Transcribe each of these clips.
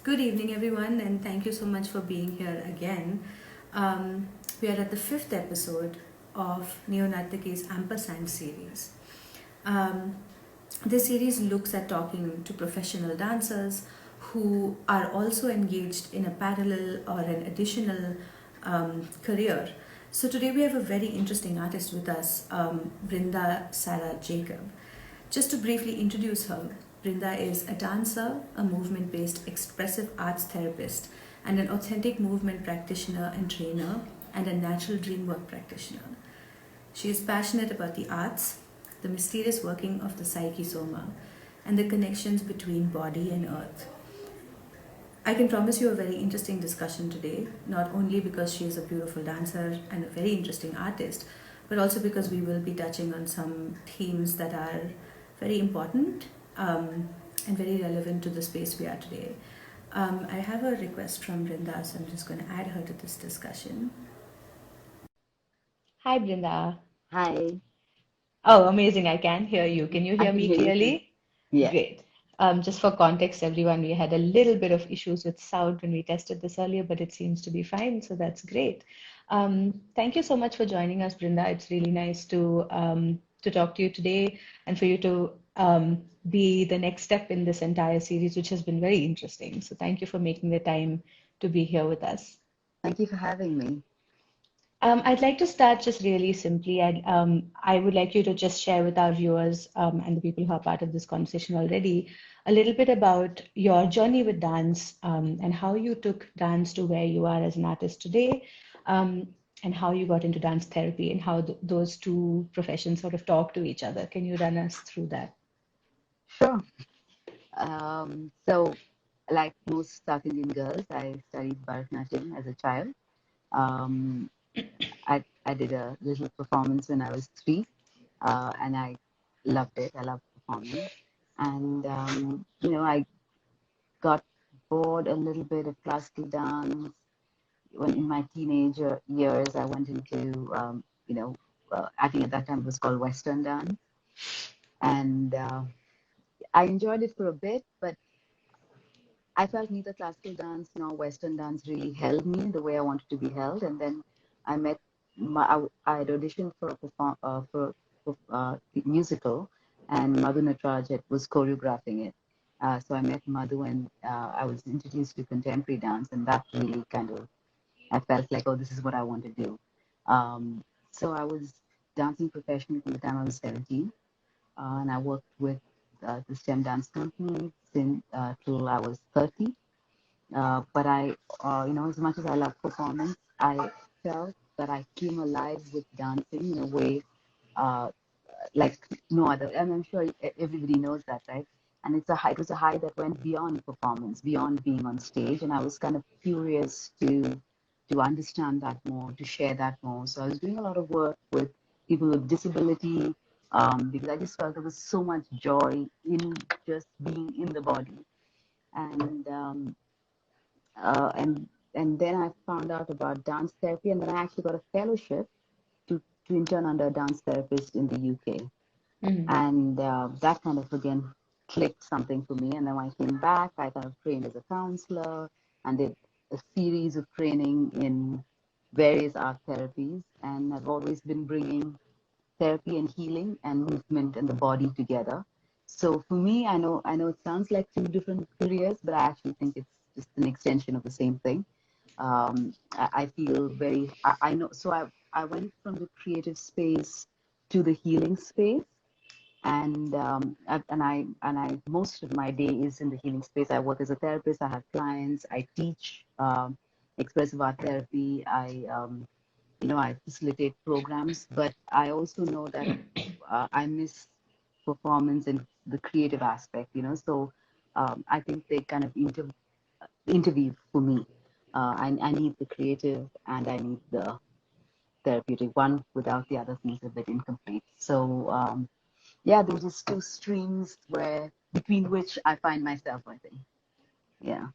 Good evening, everyone, and thank you so much for being here again. We are at the fifth episode of Neonatike's Ampersand series. Um, this series looks at talking to professional dancers who are also engaged in a parallel or an additional career. So today we have a very interesting artist with us, Brinda Sarah Jacob. Just to briefly introduce her, Brinda is a dancer, a movement based expressive arts therapist, and an authentic movement practitioner and trainer, and a natural dreamwork practitioner. She is passionate about the arts, the mysterious working of the Psyche-Soma, and the connections between body and earth. I can promise you a very interesting discussion today, not only because she is a beautiful dancer and a very interesting artist, but also because we will be touching on some themes that are very important and very relevant to the space we are today. I have a request from Brinda, so I'm just going to add her to this discussion. Hi, Brinda. Hi, Oh, amazing. I can hear you. Can you I hear can me hear you too. clearly? Yes. Great. Just for context, everyone, we had a little bit of issues with sound when we tested this earlier, but it seems to be fine, so that's great. Thank you so much for joining us, Brinda. It's really nice to talk to you today and for you to be the next step in this entire series, which has been very interesting. So thank you for making the time to be here with us. Thank you for having me. I'd like to start just really simply. I would like you to just share with our viewers and the people who are part of this conversation already a little bit about your journey with dance and how you took dance to where you are as an artist today, um, and how you got into dance therapy and how those two professions sort of talk to each other. Can you run us through that? Sure. So, like most South Indian girls, I studied Bharatanatyam as a child. Um, I did a little performance when I was 3, and I loved it. I loved performing. And, I got bored a little bit of classical dance. When in my teenager years, I went into, I think at that time it was called Western dance. And I enjoyed it for a bit, but I felt neither classical dance nor Western dance really held me the way I wanted to be held. And then I met I had auditioned for a musical, and Madhu Natraj was choreographing it. So I met Madhu, and I was introduced to contemporary dance, and that really kind of I felt like, oh, this is what I want to do. So I was dancing professionally from the time I was 17, and I worked with the STEM dance company since till I was 30. But as much as I love performance, I felt that I came alive with dancing in a way uh, like no other. And I'm sure everybody knows that, right? And it was a high that went beyond performance, beyond being on stage. And I was kind of curious to understand that more, to share that more. So I was doing a lot of work with people with disability, because I just felt there was so much joy in just being in the body. And and then I found out about dance therapy, and then I actually got a fellowship to intern under a dance therapist in the UK. Mhm. And that kind of again clicked something for me. And then when I came back, I kind of trained as a counselor and did a series of training in various art therapies. And I've always been bringing therapy and healing and movement and the body together. So for me, I know it sounds like two different careers, but I actually think it's just an extension of the same thing. I feel I know. So I went from the creative space to the healing space, and most of my day is in the healing space. I work as a therapist. I have clients. I teach expressive art therapy. I facilitate programs, but I also know that I miss performance and the creative aspect. So I think they kind of interview for me. I need the creative and I need the therapeutic. One without the other feels a bit incomplete. So yeah, there's just two streams between which I find myself, I think. Yeah.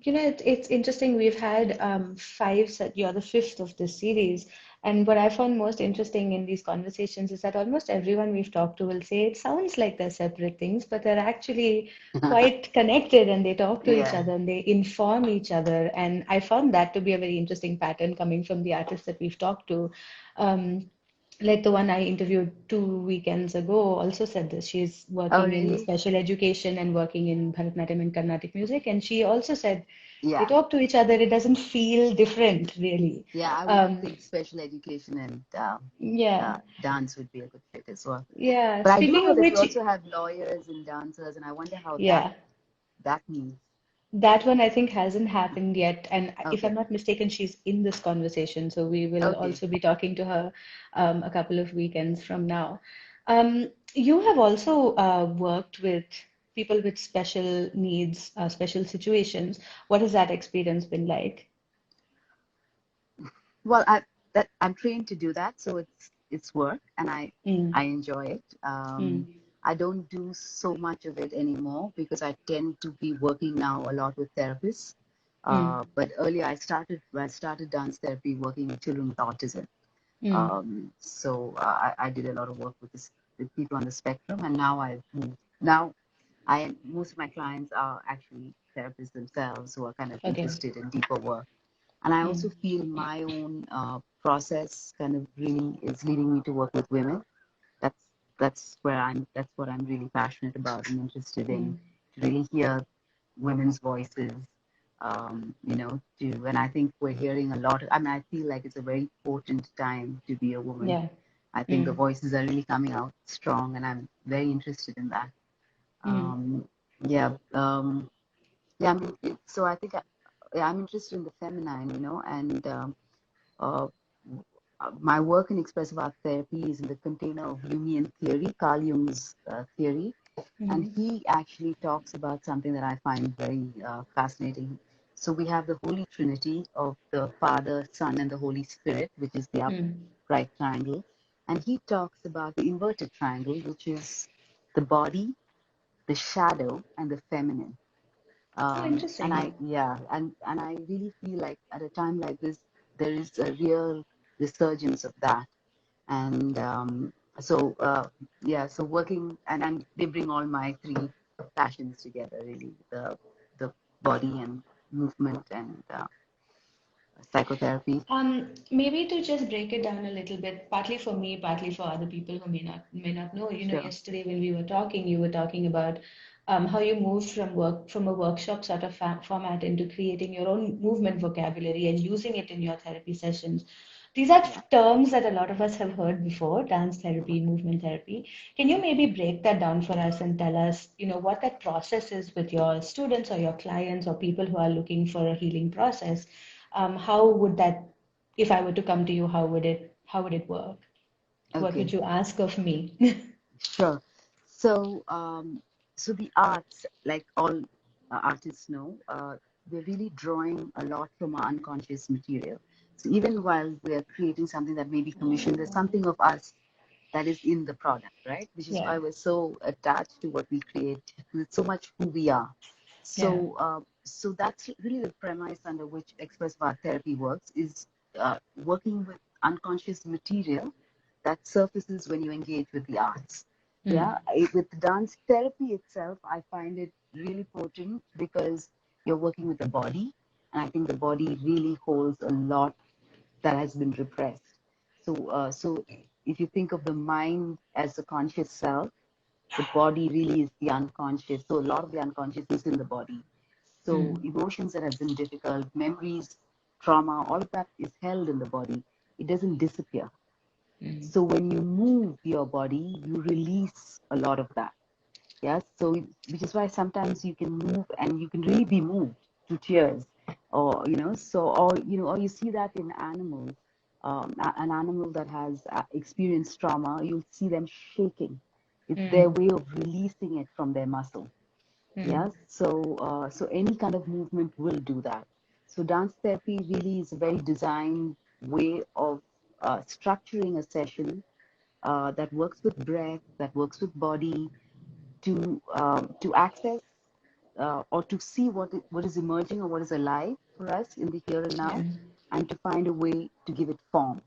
It's interesting. We've had five, you're the fifth of this series, And what I found most interesting in these conversations is that almost everyone we've talked to will say it sounds like they're separate things, but they're actually quite connected and they talk to each Yeah. other and they inform each other. And I found that to be a very interesting pattern coming from the artists that we've talked to. Um, like the one I interviewed 2 weekends ago also said this. She's Oh, working in really? special education and working in Bharatanatyam and Carnatic music. And she also said they Yeah. talk to each other. It doesn't feel different, really. Yeah, I would Um, think special education and yeah, dance would be a good fit as well. yeah. But I do Speaking know of that you which, also have lawyers and dancers, and I wonder how yeah, that means. that one I think hasn't happened yet. And if I'm Okay. not mistaken, she's in this conversation. So we will Okay. also be talking to her a couple of weekends from now. You have also worked with people with special needs, special situations. What has that experience been like? Well, I'm trained to do that, so it's work, and I Mm, enjoy it. mm, I don't do so much of it anymore because I tend to be working now a lot with therapists. mm, But earlier I started dance therapy working with children with autism. mm. I did a lot of work with people on the spectrum, and now I've moved. Now most of my clients are actually therapists themselves who are kind of Okay. interested in deeper work. And I also Mm, feel my own process kind of really is leading me to work with women. That's that's what I'm really passionate about and interested in, mm. to really hear women's voices. And I think we're hearing a lot. I mean, I feel like it's a very potent time to be a woman. Yeah. I think the Mm, voices are really coming out strong, and I'm very interested in that. mm, Um, yeah, yeah. I mean, so I think yeah, I'm interested in the feminine, and uh, my work in expressive art therapy is in the container of Jungian theory, Carl Jung's theory, and mm, he actually talks about something that I find very fascinating. So we have the Holy Trinity of the Father, Son, and the Holy Spirit, which is the mm. upright triangle, and he talks about the inverted triangle, which is the body, the shadow, and the feminine. Oh, And interesting. I really feel like at a time like this, there is a real resurgence of that. And so working, and they bring all my three passions together, really, the body and movement and psychotherapy. Maybe to just break it down a little bit, partly for me, partly for other people who may not know. Sure. Yesterday when we were talking, you were talking about how you moved from a workshop sort of format into creating your own movement vocabulary and using it in your therapy sessions. These are Yeah. terms that a lot of us have heard before, dance therapy, movement therapy. Can you maybe break that down for us and tell us, what that process is with your students or your clients or people who are looking for a healing process? How would that, if I were to come to you, how would it work? What would Okay. you ask of me? Sure. So, so the arts, like all artists know, we're really drawing a lot from our unconscious material. So even while we're creating something that may be commissioned, there's something of us that is in the product, right? Which is Yeah, why we're so attached to what we create. It's so much who we are. yeah, So that's really the premise under which expressive art therapy works, is working with unconscious material that surfaces when you engage with the arts. mm, Yeah, with dance therapy itself, I find it really potent because you're working with the body, and I think the body really holds a lot that has been repressed. So if you think of the mind as a conscious self, the body really is the unconscious. So a lot of the unconscious is in the body. So mm, emotions that have been difficult, memories, trauma, all of that is held in the body. It doesn't disappear. mm, So when you move your body, you release a lot of that. Yes. So which is why sometimes you can move and you can really be moved to tears, or or you see that in animals. An animal that has experienced trauma, you'll see them shaking. It's their mm, way of releasing it from their muscle. mm, Yes. So any kind of movement will do that. So dance therapy really is a very designed way of structuring a session that works with breath, that works with body, to access or to see what is emerging or what is alive for us in the here and yeah, now, and to find a way to give it form.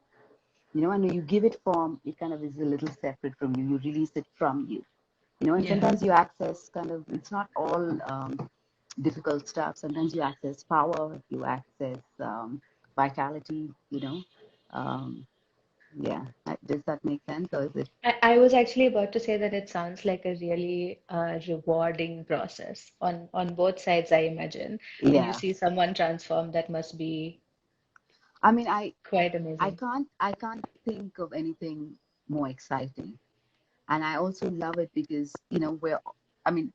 And when you give it form, it kind of is a little separate from you. You release it from you. And Yeah. sometimes you access it's not all difficult stuff. Sometimes you access power, you access vitality, Um, yeah. Does that make sense? Or is it? I was actually about to say that it sounds like a really rewarding process on both sides, I imagine. When you Yeah. see someone transform, that must be I mean, I, quite I amazing. can't, I can't think of anything more exciting. And I also love it because, I mean,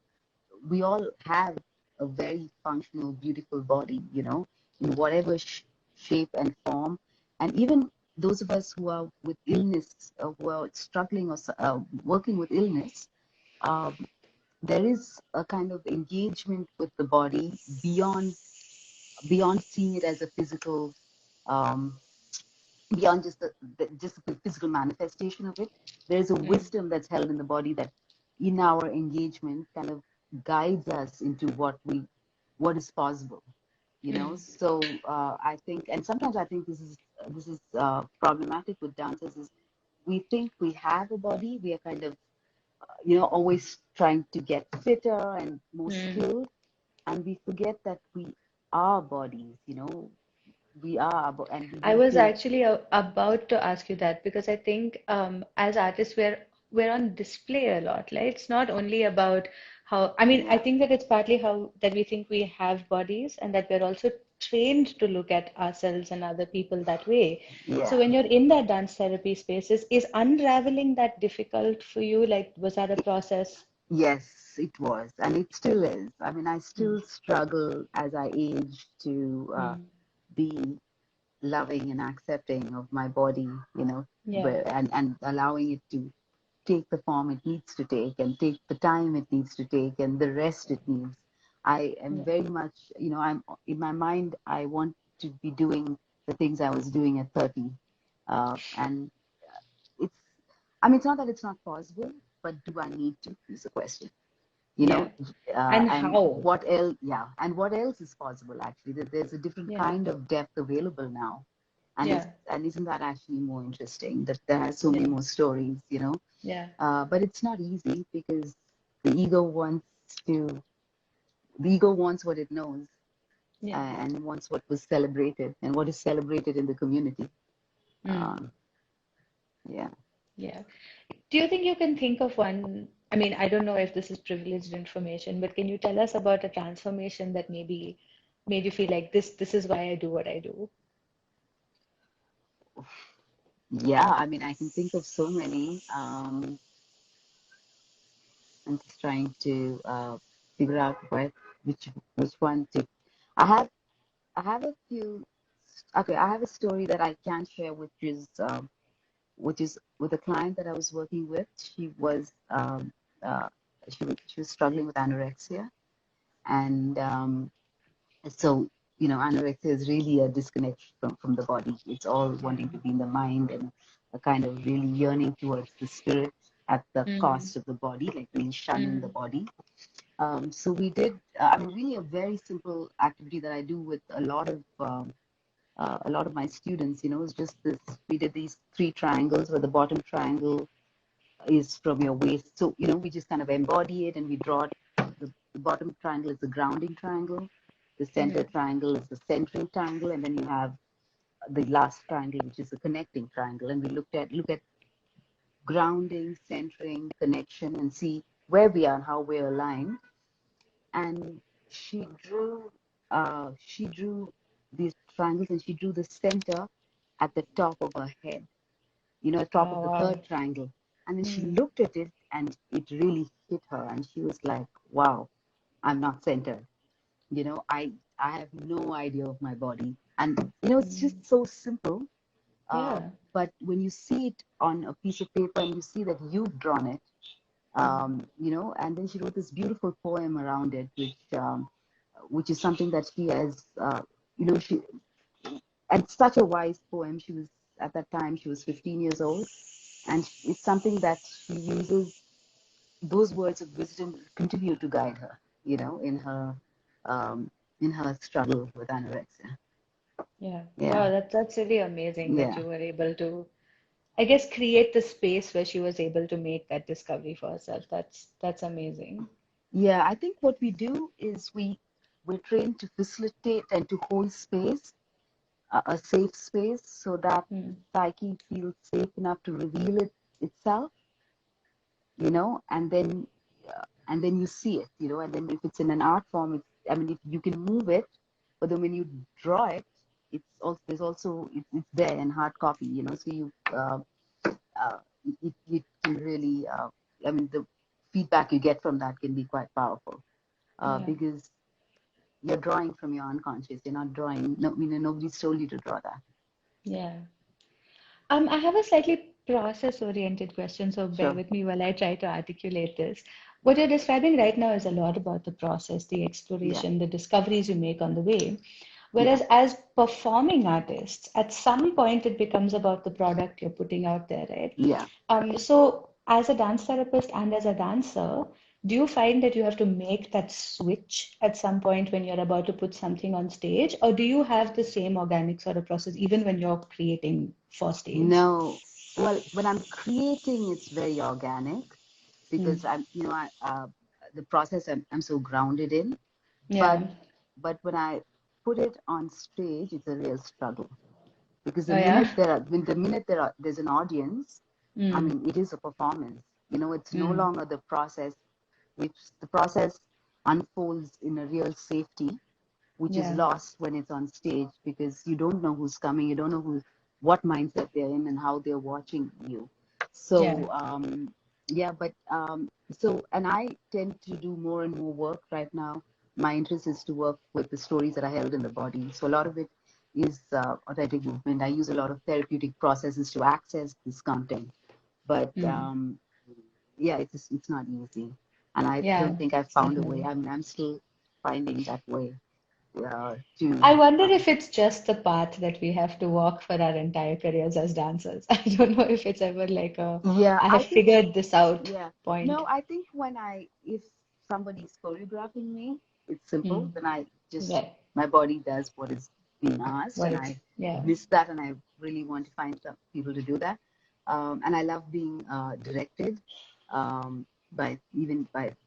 we all have a very functional, beautiful body, in whatever shape and form. And even those of us who are with illness, who are struggling or working with illness, um, there is a kind of engagement with the body beyond seeing it as a physical, um, beyond just the physical manifestation of it. There's a Mm, wisdom that's held in the body that, in our engagement, kind of guides us into what is possible. mm, So I think, and sometimes I think this is problematic with dancers, is we think we have a body, we are kind of always trying to get fitter and more mm. skilled, and we forget that we are bodies. We are, and we I need was to. actually about to ask you that because I think as artists we're on display a lot, right? It's not only about how, I mean, I Yeah, think that it's partly how that we think we have bodies and that we're also trained to look at ourselves and other people that way. So yeah. when you're in that dance therapy spaces, is unraveling that difficult for you? Like, was that a process? Yes, it was, and it still is. I mean, I Mm, still struggle as I age to mm, be loving and accepting of my body, yeah, and allowing it to take the form it needs to take and take the time it needs to take and the rest it needs. I am yeah, very much, I'm in my mind, I want to be doing the things I was doing at 30. And it's, I mean, it's not that it's not possible, but do I need to is the question, you yeah. know, And and how? what else, yeah, and what else is possible actually, that there's a different Yeah, kind of depth available now. yeah, And isn't that actually more interesting that there are so many yeah, more stories, yeah, but it's not easy because the ego wants to, the ego wants what it knows, yeah. and wants what was celebrated and what is celebrated in the community. Mm, Um, yeah. yeah. Do you think you can think of one? I mean, I don't know if this is privileged information, but can you tell us about a transformation that maybe made you feel like this is why I do what I do? Yeah, I mean, I can think of so many. I'm just trying to figure out which one to. I have I have a few. Okay, I have a story that I can share, which is with a client that I was working with. Uh, she was struggling with anorexia, and so anorexia is really a disconnect from the body. It's all wanting to be in the mind and a kind of really yearning towards the spirit at the Mm, cost of the body, like really shunning the mm, body. So we did, I mean, really a very simple activity that I do with a lot of my students, is just this. We did these three triangles where the bottom triangle is from your waist. So, we just kind of embody it and we draw it. The bottom triangle is the grounding triangle. The center mm, triangle is the centering triangle. And then you have the last triangle, which is the connecting triangle. And we look at grounding, centering, connection, and see where we are and how we're aligned. And she drew these triangles, and she drew the center at the top of her head, top of oh, the wow. third triangle. And then she Mm, looked at it and it really hit her. And she was like, wow, I'm not centered. I have no idea of my body. And, it's just mm, so simple. yeah. But when you see it on a piece of paper and you see that you've drawn it, Mm, and then she wrote this beautiful poem around it, which is something that she has, she, and such a wise poem. She was, at that time, she was 15 years old. And it's something that she uses, those words of wisdom continue to guide her, um, in her struggle with anorexia. yeah. Yeah, Wow, that's really amazing that yeah, you were able to. I guess, create the space where she was able to make that discovery for herself. That's amazing. Yeah, I think what we do is we're trained to facilitate and to hold space, a safe space, so that Hmm. psyche feels safe enough to reveal itself, and then you see it, and then if it's in an art form, I mean, if you can move it, but then when you draw it, it's there in hard copy, so it can really, I mean, the feedback you get from that can be quite powerful, Yeah. because you're drawing from your unconscious. You're not drawing. No, nobody's told you to draw that. Yeah. I have a slightly process-oriented question, so bear Sure. with me while I try to articulate this. What you're describing right now is a lot about the process, the Yeah. exploration, the discoveries you make on the way. Yeah. Whereas as performing artists, at some point it becomes about the product you're putting out there, right? Yeah. So as a dance therapist and as a dancer, do you find that you have to make that switch at some point when you're about to put something on stage, or do you have the same organic sort of process even when you're creating for stage? No. Well, when I'm creating, it's very organic Hmm. because the process I'm so grounded in. But Yeah. but when I put it on stage, it's a real struggle because Oh, yeah. the minute there's an audience, I Mm. mean, it is a performance. It's no Mm. longer the process, which the process unfolds in a real safety, which is Yeah. lost when it's on stage because you don't know who's coming, you don't know what mindset they're in and how they're watching you. Yeah. So yeah, but and I tend to do more and more work right now. My interest is to work with the stories that are held in the body. So a lot of it is authentic movement. I use a lot of therapeutic processes to access this content, but Mm. yeah, it's not easy, and I Yeah, don't think I've found a way. definitely. I mean, I'm still finding that way to I wonder if it's just the path that we have to walk for our entire careers as dancers. I don't know if it's ever like a yeah, I I have think figured this out yeah. point. No, I think if somebody's choreographing me, it's simple. Mm. Then Right. my body does what is being asked, What and it's I yeah. miss that, and I really want to find some people to do that. And I love being directed by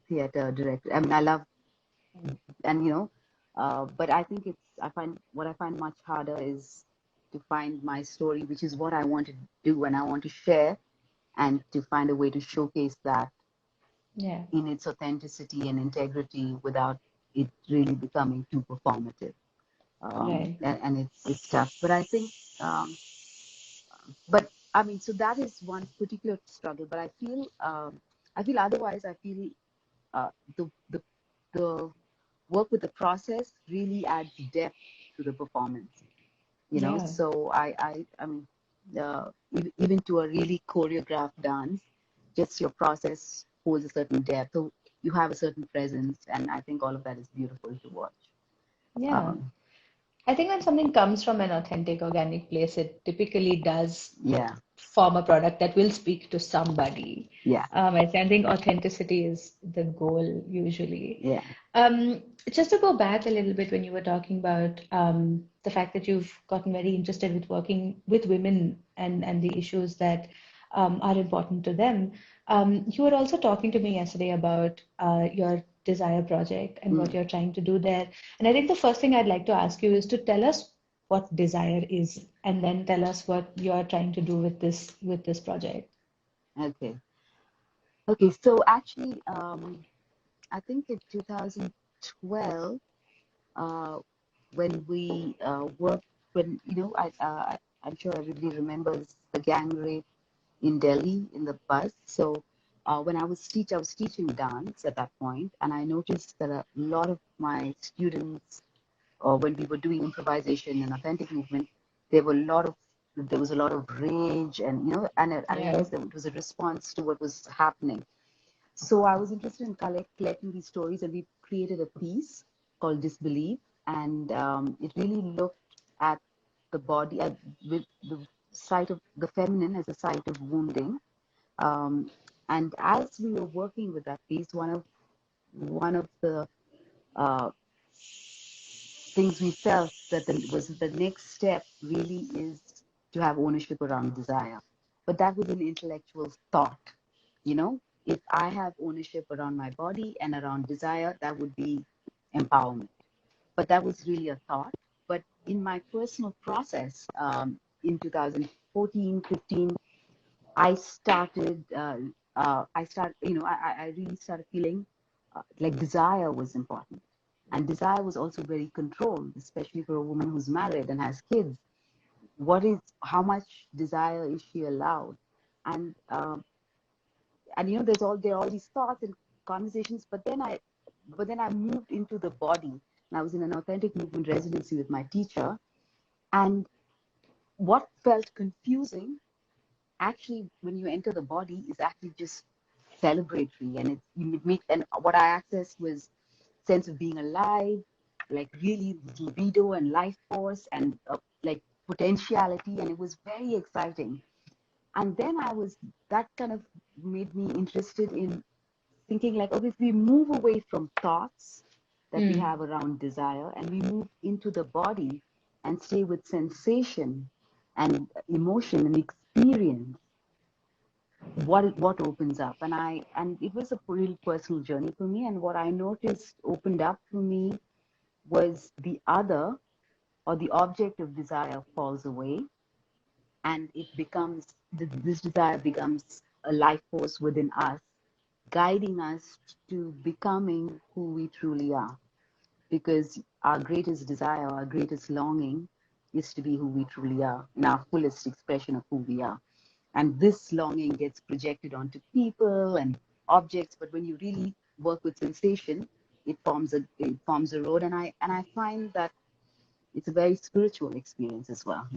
theater director. I mean, I love, and but I think I find much harder is to find my story, which is what I want to do and I want to share, and to find a way to showcase that Yeah. in its authenticity and integrity without it really becoming too performative. Right. And it's tough. But I think, but I mean, so that is one particular struggle. But I feel otherwise. I feel uh, the the the work with the process really adds depth to the performance. Yeah. So I mean, even to a really choreographed dance, just your process holds a certain depth. So you have a certain presence, and I think all of that is beautiful to watch. Yeah. Um, I think when something comes from an authentic, organic place, it typically does yeah, form a product that will speak to somebody. yeah, I think authenticity is the goal usually. yeah, Just to go back a little bit when you were talking about the fact that you've gotten very interested with working with women and the issues that are important to them. You were also talking to me yesterday about your Desire project and what mm, you're trying to do there. And I think the first thing I'd like to ask you is to tell us what Desire is, and then tell us what you're trying to do with this project. okay, okay. So actually, I think in 2012, uh, when we worked, when I'm sure everybody remembers the gang rape in Delhi in the bus. So when I was teaching dance at that point, and I noticed that a lot of my students, when we were doing improvisation and authentic movement, there was a lot of rage, and I Yeah. realized that it was a response to what was happening. So I was interested in collecting these stories, and we created a piece called Disbelief, and it really looked at the body with the site of the feminine as a site of wounding. um, and as we were working with that piece, one of the uh, things we felt that was the next step really is to have ownership around desire. but that was an intellectual thought. You know, if I have ownership around my body and around desire, that would be empowerment. But that was really a thought. But in my personal process, in 2014, 15, I started, I really started feeling like desire was important. And desire was also very controlled, especially for a woman who's married and has kids. How much desire is she allowed? And, there are all these thoughts and conversations, but then I moved into the body, and I was in an authentic movement residency with my teacher. And what felt confusing, actually, when you enter the body, is actually just celebratory, and and what I accessed was sense of being alive, like really libido and life force and like potentiality, and it was very exciting. And then that kind of made me interested in thinking like, okay, if we move away from thoughts that we have around desire and we move into the body and stay with sensation and emotion and experience, what opens up? And it was a real personal journey for me. And what I noticed opened up for me was the other, or the object of desire, falls away, and this desire becomes a life force within us, guiding us to becoming who we truly are. Because our greatest desire, our greatest longing is to be who we truly are, in our fullest expression of who we are. And this longing gets projected onto people and objects, but when you really work with sensation, it forms a road. And I find that it's a very spiritual experience as well,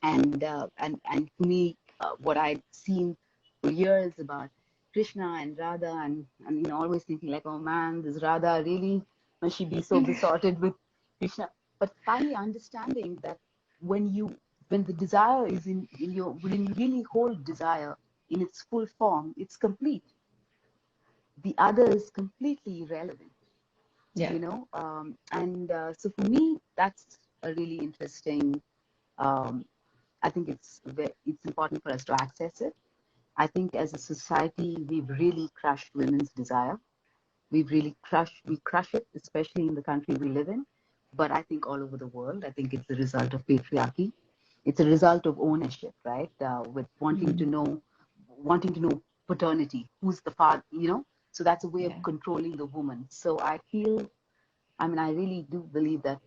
and for me, what I'd seen for years about Krishna and Radha, and always thinking like, oh man, this Radha really must she be so besotted with Krishna. But finally understanding that when the desire is when you really hold desire in its full form, it's complete. The other is completely irrelevant. Yeah. So for me, that's a really interesting. I think it's important for us to access it. I think as a society, we've really crushed women's desire. We crush it, especially in the country we live in. But I think all over the world, I think it's the result of patriarchy. It's a result of ownership, right? With wanting to know paternity, who's the father, So that's a way of controlling the woman. So I really do believe that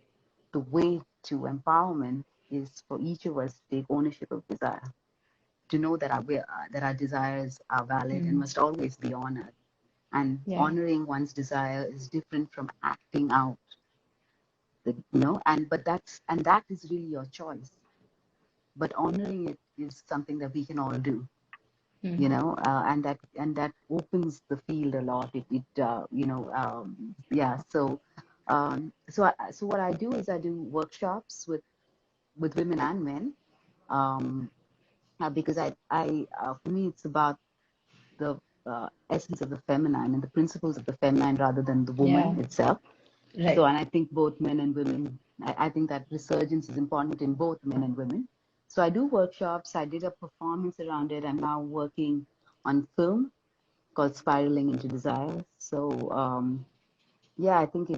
the way to empowerment is for each of us to take ownership of desire, to know that our desires are valid and must always be honored. And honoring one's desire is different from acting out, that is really your choice. But honoring it is something that we can all do, and that opens the field a lot. So what I do is I do workshops with women and men, because for me it's about the essence of the feminine and the principles of the feminine rather than the woman itself. Right. So, and I think both men and women, I think that resurgence is important in both men and women. So I do workshops. I did a performance around it. I'm now working on film called Spiraling into Desire. So I think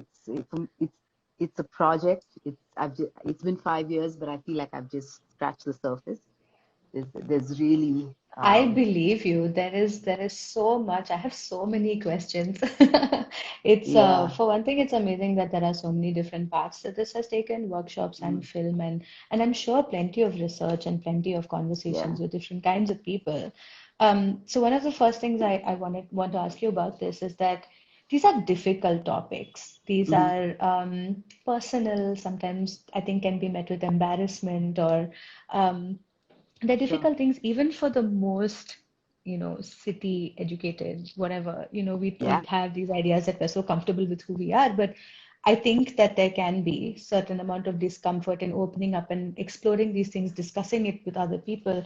it's a project. It's been 5 years, but I feel like I've just scratched the surface. There's really I believe you. There is so much. I have so many questions. For one thing, it's amazing that there are so many different paths that this has taken, workshops and film, and I'm sure plenty of research and plenty of conversations with different kinds of people. So one of the first things I want to ask you about this is that these are difficult topics. These are personal, sometimes I think can be met with embarrassment, or they're difficult things even for the most, city educated, whatever, we have these ideas that we're so comfortable with who we are, but I think that there can be certain amount of discomfort in opening up and exploring these things, discussing it with other people.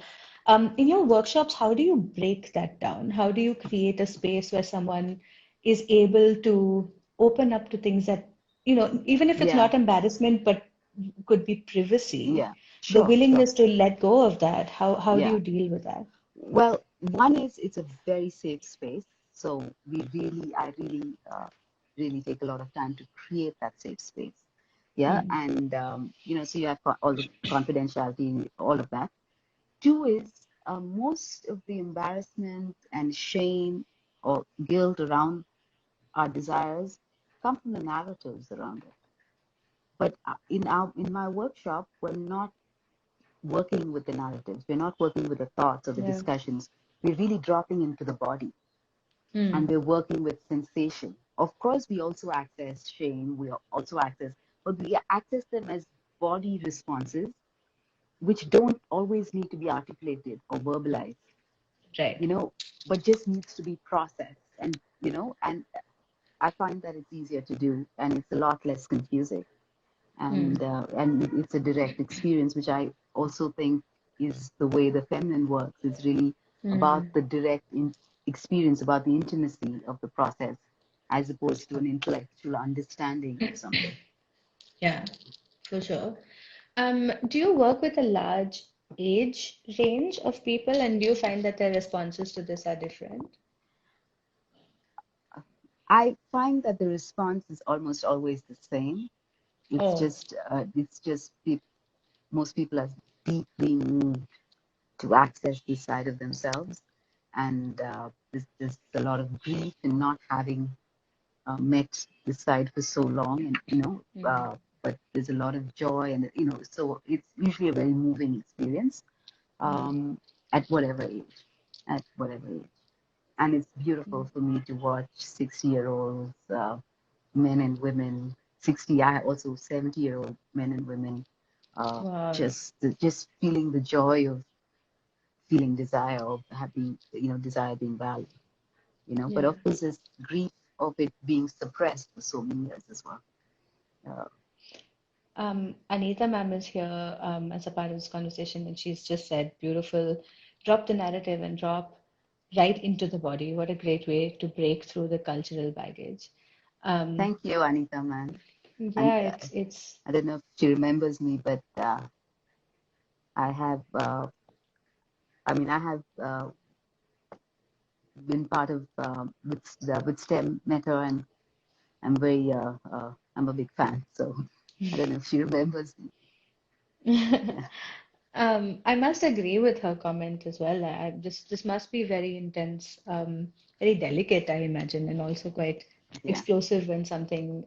In your workshops, how do you break that down? How do you create a space where someone is able to open up to things that, even if it's not embarrassment, but could be privacy? the Sure, sure. willingness to let go of that. How do Yeah. you deal with that? Well, one is it's a very safe space. So I really take a lot of time to create that safe space. Yeah. Mm. And, so you have all the confidentiality, all of that. Two is most of the embarrassment and shame or guilt around our desires come from the narratives around it. But in my workshop, we're not working with the narratives. We're not working with the thoughts or the Yeah. discussions. We're really dropping into the body, and Mm. we're working with sensation. Of course, we also access shame. We also access, but we access them as body responses, which don't always need to be articulated or verbalized, Right. but just needs to be processed. And I find that it's easier to do, and it's a lot less confusing. Mm. And it's a direct experience, which I also think is the way the feminine works. It's really about Mm. the direct experience, about the intimacy of the process, as opposed to an intellectual understanding of something. Yeah, for sure. Do you work with a large age range of people, and do you find that their responses to this are different? I find that the response is almost always the same. Oh, It's just most people are deeply moved to access this side of themselves, and there's a lot of grief in not having met this side for so long, and mm. but there's a lot of joy, and so it's usually a very moving experience, Mm. um, at whatever age, at whatever age, and it's beautiful Mm. for me to watch 60-year-olds, men and women, 60, I also 70-year-old men and women, Wow. just feeling the joy of feeling desire, of having desire being valued, but Yeah. of course there's grief of it being suppressed for so many years as well. uh, Anita ma'am is here as a part of this conversation, and she's just said, beautiful, drop the narrative and drop right into the body. What a great way to break through the cultural baggage. Um, Thank you, Anita, man. And yeah, it's I don't know if she remembers me, but I have, I have been part of with STEM Meta, and I'm a big fan. So I don't know if she remembers me. Yeah, I must agree with her comment as well. This must be very intense, very delicate, I imagine, and also quite yeah, explosive when something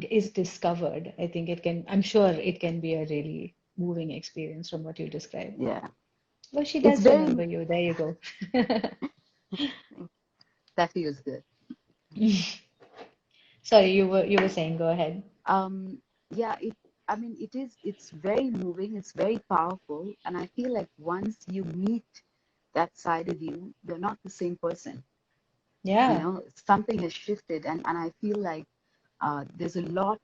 is discovered. I think I'm sure it can be a really moving experience from what you described. yeah. Well, she It's does very remember you. There you go. that feels good. Sorry, you were saying, go ahead. Yeah, it's very moving, it's very powerful, and I feel like once you meet that side of you, you're not the same person. Yeah. Something has shifted, and I feel like there's a lot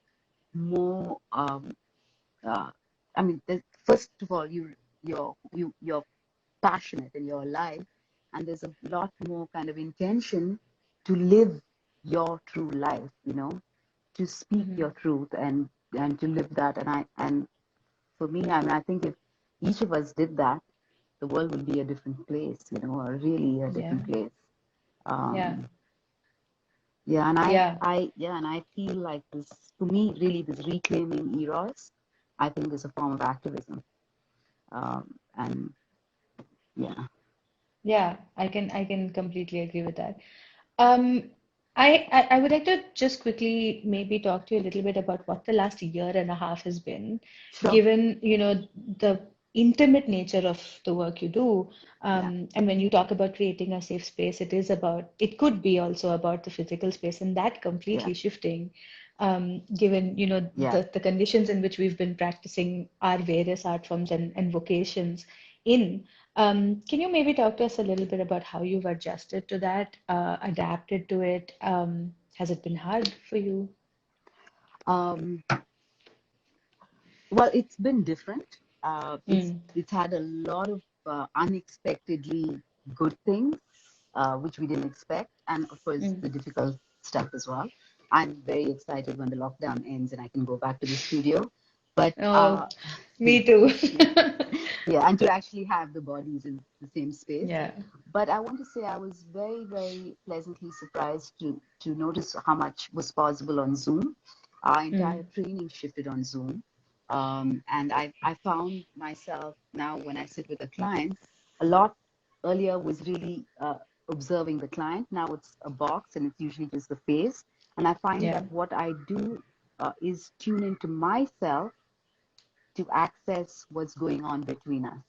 more. Uh, First of all, you're passionate and you're alive, and there's a lot more kind of intention to live your true life. To speak Hmm. your truth, and to live that. And for me, I think if each of us did that, the world would be a different place. Or really a Yeah. different place. Yeah. Um, yeah, and Yeah. I feel like this, for me, really, this reclaiming eros, I think, is a form of activism. And yeah, Yeah. I can completely agree with that. Um, I would like to just quickly maybe talk to you a little bit about what the last year and a half has been, sure, given, the intimate nature of the work you do. yeah, And when you talk about creating a safe space, it could be also about the physical space and that yeah, completely shifting, given, yeah. the conditions in which we've been practicing our various art forms and vocations in. Can you maybe talk to us a little bit about how you've adjusted to that, adapted to it? Has it been hard for you? Um, well, it's been different. Mm, It's had a lot of unexpectedly good things, which we didn't expect, and of course mm, the difficult stuff as well. I'm very excited when the lockdown ends and I can go back to the studio. But Oh, me too. yeah, and to actually have the bodies in the same space. Yeah. But I want to say I was very, very pleasantly surprised to notice how much was possible on Zoom. Our Mm. entire training shifted on Zoom. And I found myself now when I sit with a client, a lot earlier was really observing the client. Now it's a box and it's usually just the face. And I find Yeah. that what I do is tune into myself to access what's going on between us,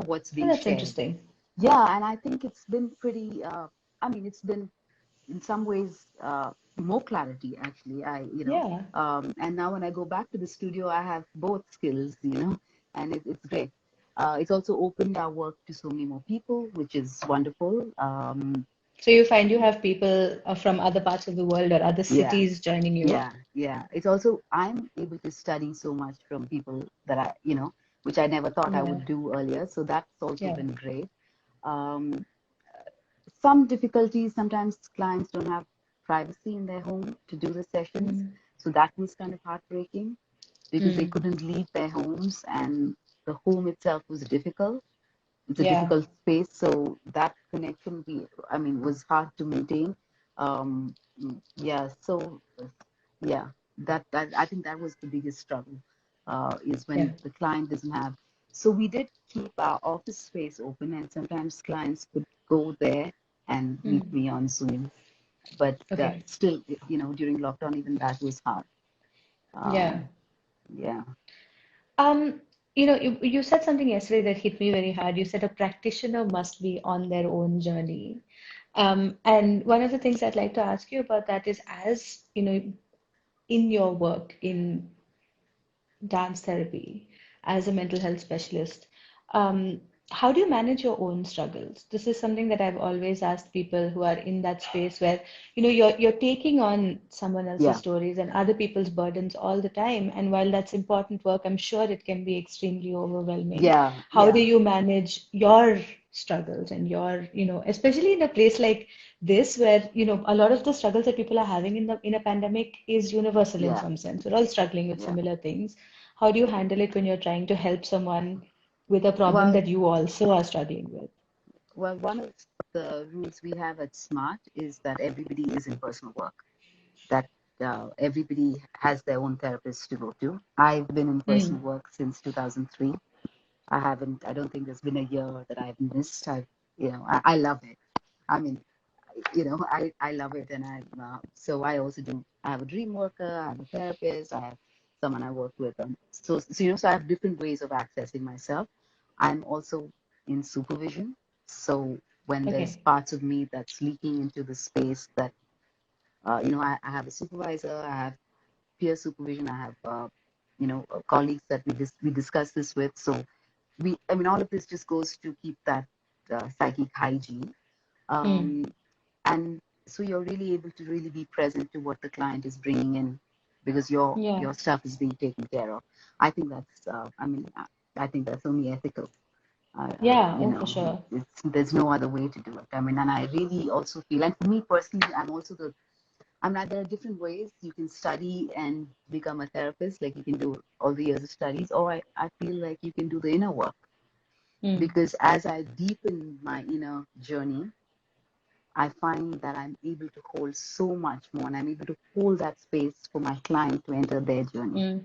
what's Oh, being that's shared. interesting. Yeah, and I think it's been pretty, it's been in some ways more clarity actually. Yeah. And now when I go back to the studio, I have both skills, and it's great. It's also opened our work to so many more people, which is wonderful. So you find you have people from other parts of the world or other Yeah, cities joining you. yeah. It's also, I'm able to study so much from people that which I never thought I Yeah. would do earlier. So that's also Yeah. been great. Um, some difficulties, sometimes clients don't have privacy in their home to do the sessions. Mm. So that was kind of heartbreaking because they Mm. couldn't leave their homes and the home itself was difficult. It's a Yeah. difficult space. So that connection, was hard to maintain. Yeah. So yeah, that I think that was the biggest struggle, is Yeah. when the client doesn't have. So we did keep our office space open, and sometimes clients could go there and meet Mm. me on Zoom. But Okay. still, during lockdown, even that was hard. Yeah. Yeah, Um, you said something yesterday that hit me very hard. You said a practitioner must be on their own journey. And one of the things I'd like to ask you about that is, as in your work in dance therapy as a mental health specialist, um, how do you manage your own struggles? This is something that I've always asked people who are in that space where, you're taking on someone else's yeah, stories and other people's burdens all the time. And while that's important work, I'm sure it can be extremely overwhelming. yeah, How do yeah, you manage your struggles and your, especially in a place like this where, a lot of the struggles that people are having in a pandemic is universal in yeah, some sense. We're all struggling with yeah. similar things. How do you handle it when you're trying to help someone with a problem Well, that you also are struggling with? one of the rules we have at Smart is that everybody is in personal work. That everybody has their own therapist to go to. I've been in personal Mm. work since 2003. I don't think there's been a year that I've missed. I love it. I mean, I love it. And so I also I have a dream worker, I have a therapist, I have someone I work with. So I have different ways of accessing myself. I'm also in supervision. So when there's Okay. parts of me that's leaking into the space that, I have a supervisor, I have peer supervision, I have, colleagues that we discuss this with. So all of this just goes to keep that psychic hygiene. Mm. Um, and so you're really able to really be present to what the client is bringing in because Yeah. your stuff is being taken care of. I think that's, I think that's only ethical. Yeah. Oh, for sure. There's no other way to do it. And I really also feel, and for me personally, there are different ways you can study and become a therapist. Like you can do all the years of studies, or I feel like you can do the inner work Mm. because as I deepen my inner journey, I find that I'm able to hold so much more, and I'm able to hold that space for my client to enter their journey. Mm.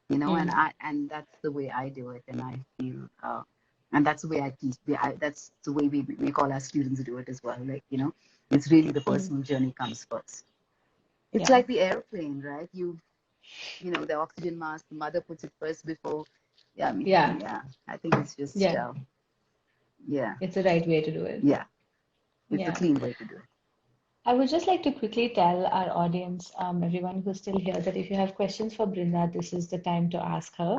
And Mm. and that's the way I do it, and I feel, and that's the way I teach. That's the way we call our students do it as well. Like it's really the Mm. personal journey comes first. It's Yeah. like the airplane, right? The oxygen mask. The mother puts it first before. Yeah, Yeah. yeah. I think it's just, Yeah. yeah, It's the right way to do it. yeah. It's the Yeah. clean way to do it. I would just like to quickly tell our audience, everyone who's still here, that if you have questions for Brinda, this is the time to ask her.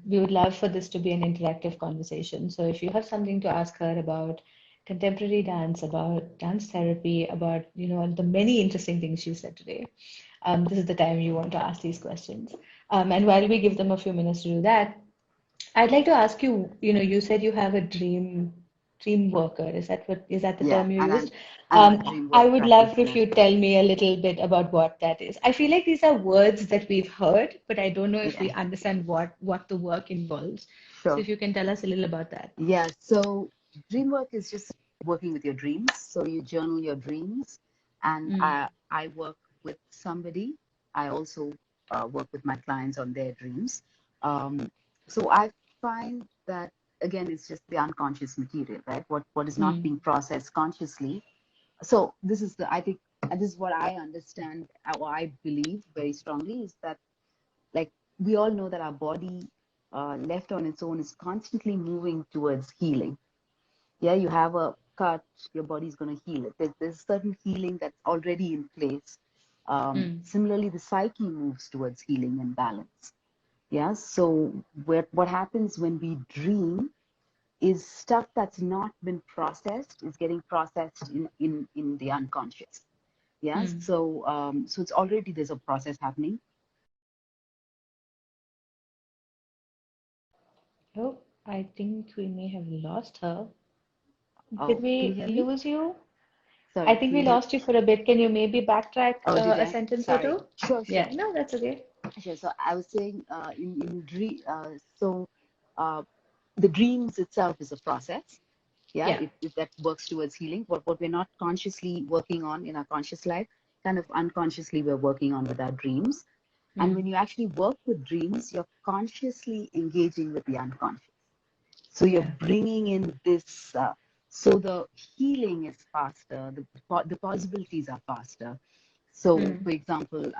We would love for this to be an interactive conversation. So if you have something to ask her about contemporary dance, about dance therapy, about the many interesting things she said today, this is the time you want to ask these questions. And while we give them a few minutes to do that, I'd like to ask you, you said you have a dream dream worker. Is that the Yeah, term you and used? I'm a dream I work would love if practitioner. you tell me a little bit about what that is. I feel like these are words that we've heard, but I don't know if Yeah, we understand what the work involves. So sure. if you can tell us a little about that. Yeah, so dream work is just working with your dreams. So you journal your dreams, and Mm, I work with somebody. I also work with my clients on their dreams. Um, so I find that again, it's just the unconscious material, right? What is not mm, being processed consciously. So this is I think this is what I understand, or I believe very strongly is that, like, we all know that our body, left on its own, is constantly moving towards healing. Yeah, you have a cut, your body's going to heal it. There's certain healing that's already in place. mm, Similarly, the psyche moves towards healing and balance. Yeah, so what happens when we dream is stuff that's not been processed is getting processed in the unconscious. Yeah, mm. so it's already, there's a process happening. Oh, I think we may have lost her. Did Oh, can you we hear me? lose you? I Sorry, think can we you hear? lost you for a bit. Can you maybe backtrack Oh, did a I? sentence or Sorry. two? Sure, Yeah, sure, no, that's okay. sure. So I was saying, uh, the dreams itself is a process. Yeah, Yeah. if that works towards healing. What we're not consciously working on in our conscious life, kind of unconsciously we're working on with our dreams. And Mm, when you actually work with dreams, you're consciously engaging with the unconscious. So you're yeah. bringing in this. So the healing is faster. The possibilities are faster. So, Mm, for example,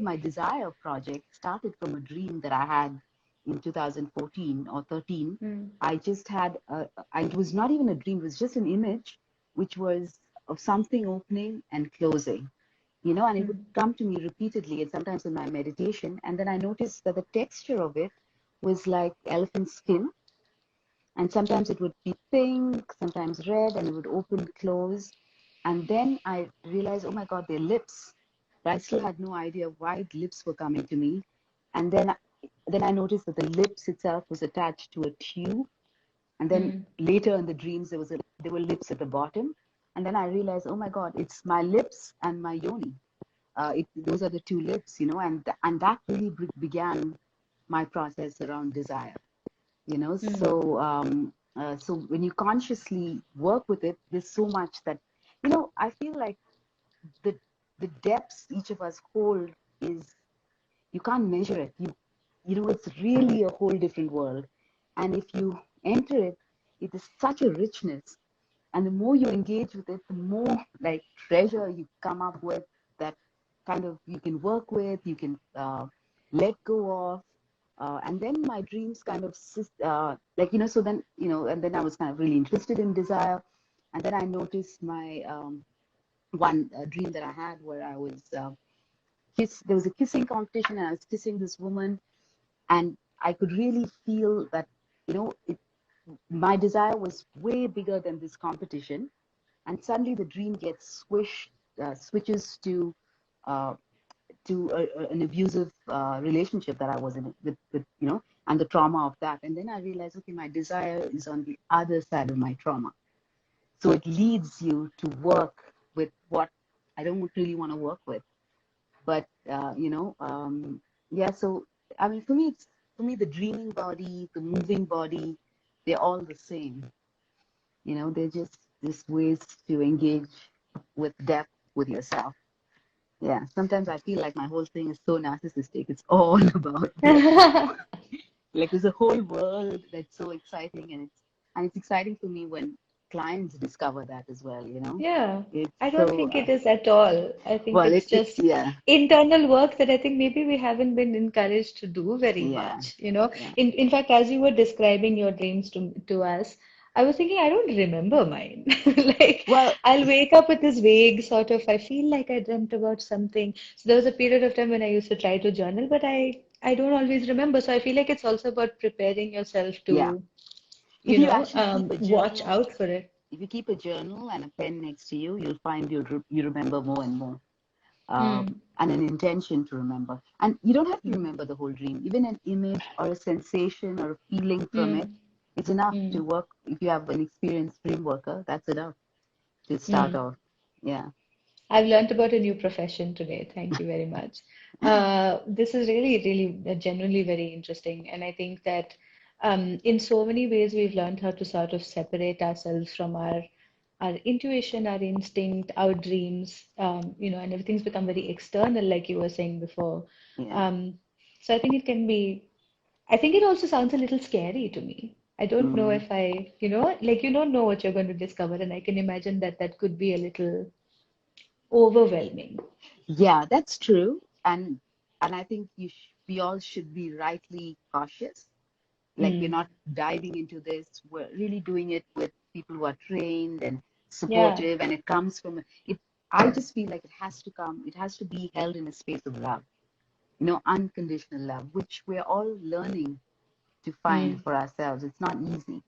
my Desire project started from a dream that I had in 2014 or 13. mm, I just had, it was not even a dream, it was just an image, which was of something opening and closing, and it would mm, come to me repeatedly and sometimes in my meditation. And then I noticed that the texture of it was like elephant skin. And sometimes it would be pink, sometimes red, and it would open, close. And then I realized, oh my God, they're lips. But I still had no idea why lips were coming to me. And then I noticed that the lips itself was attached to a tube. And then mm, later in the dreams, there were lips at the bottom. And then I realized, oh my God, it's my lips and my yoni. Those are the two lips, and that really began my process around desire. mm, So when you consciously work with it, there's so much that, I feel like the the depths each of us hold is, you can't measure it. It's really a whole different world. And if you enter it, it is such a richness. And the more you engage with it, the more like treasure you come up with, that kind of you can work with, you can let go of. And then my dreams kind of, so then, and then I was kind of really interested in desire. And then I noticed my one dream that I had where I was there was a kissing competition and I was kissing this woman, and I could really feel that, my desire was way bigger than this competition. And suddenly the dream gets switches uh, to an abusive relationship that I was in with, and the trauma of that. And then I realized, okay, my desire is on the other side of my trauma. So it leads you to work with what I don't really want to work with. But yeah. So I mean, for me, the dreaming body, the moving body, they're all the same. They're just ways to engage with depth with yourself. Yeah, sometimes I feel like my whole thing is so narcissistic. It's all about mm. like there's a whole world that's so exciting, and it's exciting for me when clients discover that as well. Yeah, It's I don't so think it is at all. I think well. it's It's just yeah, internal work that I think maybe we haven't been encouraged to do very yeah, much, you know. yeah, In fact, as you were describing your dreams to us, I was thinking I don't remember mine. Like well, I'll wake up with this vague sort of I feel like I dreamt about something. So there was a period of time when I used to try to journal, but I don't always remember. So I feel like it's also about preparing yourself yeah. to, If you actually keep a watch journal, out for it. if you keep a journal and a pen next to you, you'll find you remember more and more, Mm, and an intention to remember. And you don't have to mm, remember the whole dream. Even an image or a sensation or a feeling from it, mm, It's enough to Mm. work. If you have an experienced dream worker, that's enough to start Mm. off. Yeah. I've learned about a new profession today. Thank you very much. This is really, really genuinely very interesting. And I think that in so many ways, we've learned how to sort of separate ourselves from our intuition, our instinct, our dreams, and everything's become very external, like you were saying before. Yeah. Um, so I think it can be, I think it also sounds a little scary to me. I don't know Mm. if like you don't know what you're going to discover, and I can imagine that that could be a little overwhelming. Yeah, that's true. And I think we all should be rightly cautious. Like we're Mm. not diving into this. We're really doing it with people who are trained and Yeah. supportive, and it comes from it. I just feel like it has to be held in a space of love, unconditional love, which we're all learning to find Mm. for ourselves. It's not easy.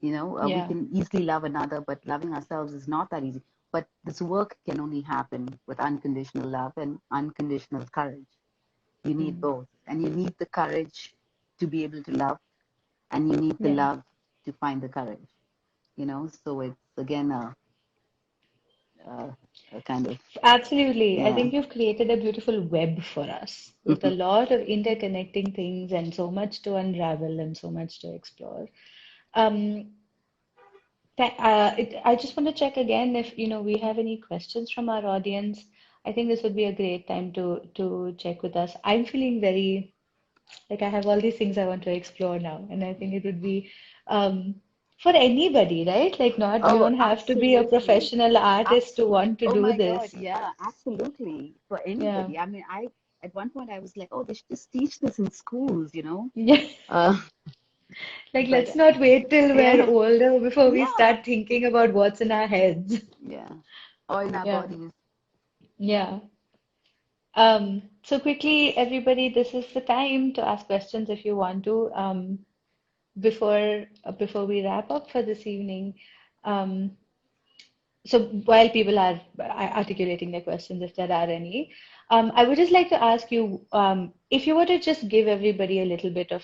We Yeah. can easily love another, but loving ourselves is not that easy. But this work can only happen with unconditional love and unconditional courage. You need Mm. both, and you need the courage to be able to love, and you need the Yeah. love to find the courage. So it's again a kind of, Absolutely. I yeah. think you've created a beautiful web for us with a lot of interconnecting things and so much to unravel and so much to explore. Um, I just want to check again if we have any questions from our audience. I think this would be a great time to check with us. I'm feeling very like I have all these things I want to explore now, and I think it would be um, for anybody, right? Like not you Oh, don't have to be a absolutely. professional artist to Absolutely. want to Oh do my God. this. Yeah, absolutely. For Yeah. anybody. I mean, at one point I was like, oh, they should just teach this in schools. Yeah. Uh, Like let's but not wait till we're yeah, older before we yeah, start thinking about what's in our heads. yeah. Or in our Yeah. bodies. Yeah. So quickly, everybody, this is the time to ask questions if you want to. Before we wrap up for this evening. Um, So while people are articulating their questions, if there are any, I would just like to ask you, if you were to just give everybody a little bit of,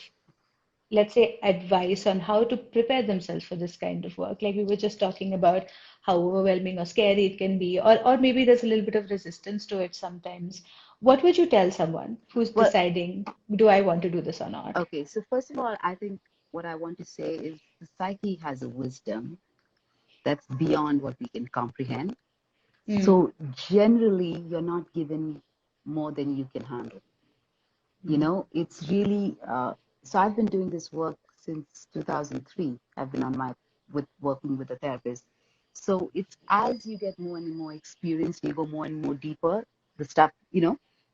let's say, advice on how to prepare themselves for this kind of work, like we were just talking about how overwhelming or scary it can be, or maybe there's a little bit of resistance to it sometimes. What would you tell someone who's Well, deciding, do I want to do this or not? okay. So first of all, I think what I want to say is the psyche has a wisdom that's beyond what we can comprehend. Mm, So generally, you're not given more than you can handle. mm, It's really, so I've been doing this work since 2003. I've been working with a therapist. So it's as you get more and more experienced, you go more and more deeper, the stuff.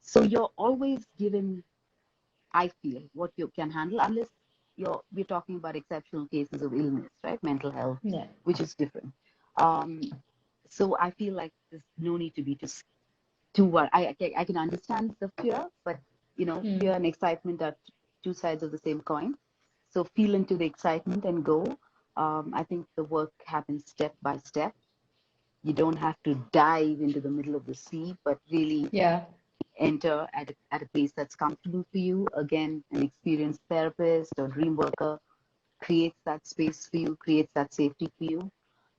So you're always given, I feel, what you can handle, unless we're talking about exceptional cases of illness, right? Mental health, yeah. which is different. Um, so I feel like there's no need to be too worried. I can understand the fear, but fear Mm, and excitement are two sides of the same coin. So feel into the excitement and go. I think the work happens step by step. You don't have to dive into the middle of the sea, but really yeah. enter at a place that's comfortable for you. Again, an experienced therapist or dream worker creates that space for you, creates that safety for you.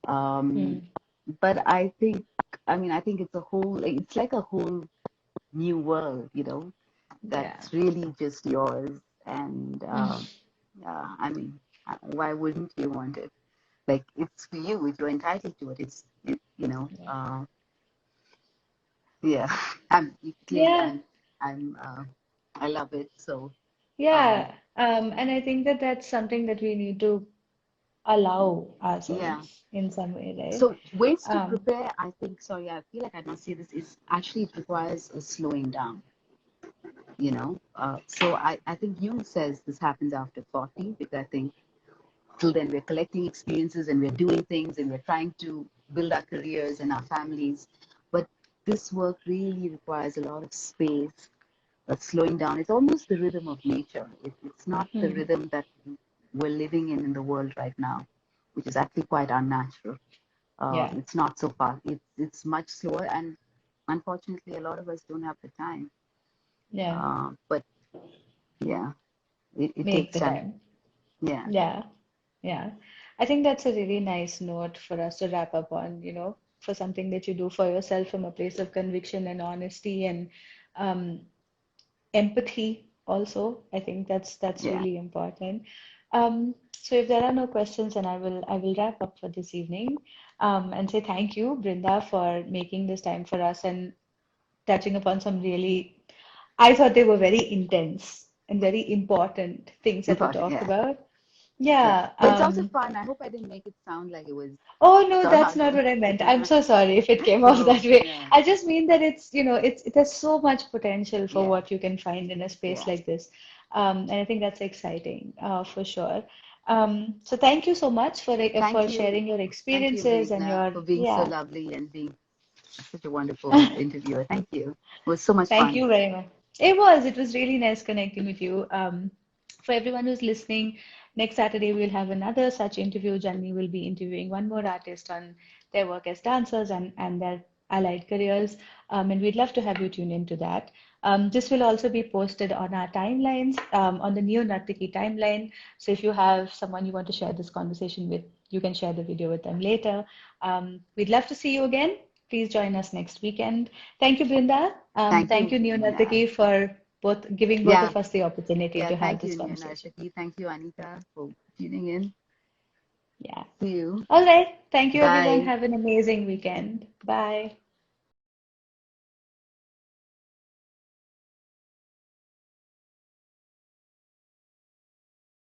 Um, Mm, but I think it's like a whole new world, yeah. that's really just yours. And I mean, why wouldn't you want it? Like, it's for you. If you're entitled to it, Yeah. yeah. I'm clearly, Yeah. I love it. So, um, Yeah, and I think that that's something that we need to allow yeah. ourselves in some way, right? So ways to Um, prepare, I think, sorry, I feel like I must say this, is actually it requires a slowing down. So I think Jung says this happens after 40, because I think till then we're collecting experiences and we're doing things and we're trying to build our careers and our families. But this work really requires a lot of space, slowing down. It's almost the rhythm of nature. It's not the hmm, rhythm that we're living in the world right now, which is actually quite unnatural. yeah, It's not so fast. It's much slower, and unfortunately, a lot of us don't have the time. yeah, But yeah, it make takes the time. time. Yeah. Yeah. Yeah. I think that's a really nice note for us to wrap up on, for something that you do for yourself from a place of conviction and honesty and um, empathy also. I think that's Yeah. really important. So if there are no questions, then I will wrap up for this evening, and say thank you, Brinda, for making this time for us and touching upon some really, I thought they were very intense and very important things that we Important. talked Yeah. about. Yeah. Yeah. But it's also fun. I hope I didn't make it sound like it was Oh no, so that's hard. not what I meant. I'm so sorry if it came off No. that way. Yeah. I just mean that it has so much potential for Yeah. what you can find in a space Yeah. like this. And I think that's exciting, for sure. So thank you so much for Thank you. sharing your Thank you, experiences and Meghna, your, for being so yeah. lovely and being such a wonderful interviewer. Thank you. It was so much Thank fun. you very much. It was really nice connecting with you. For everyone who's listening, next Saturday we'll have another such interview. Janni will be interviewing one more artist on their work as dancers and their allied careers. And we'd love to have you tune into that. This will also be posted on our timelines, on the Neo Nartaki timeline. So if you have someone you want to share this conversation with, you can share the video with them later. We'd love to see you again. Please join us next weekend. Thank you, Brinda. Thank Thank you, you, Neo Meghna. Nartaki, for giving both Yeah. of us the opportunity Yeah. to have Thank this you, conversation. Nirnashaki. Thank you, Anita, for tuning in. Yeah. See you. All right. Thank you, everyone. Bye. Have an amazing weekend. Bye.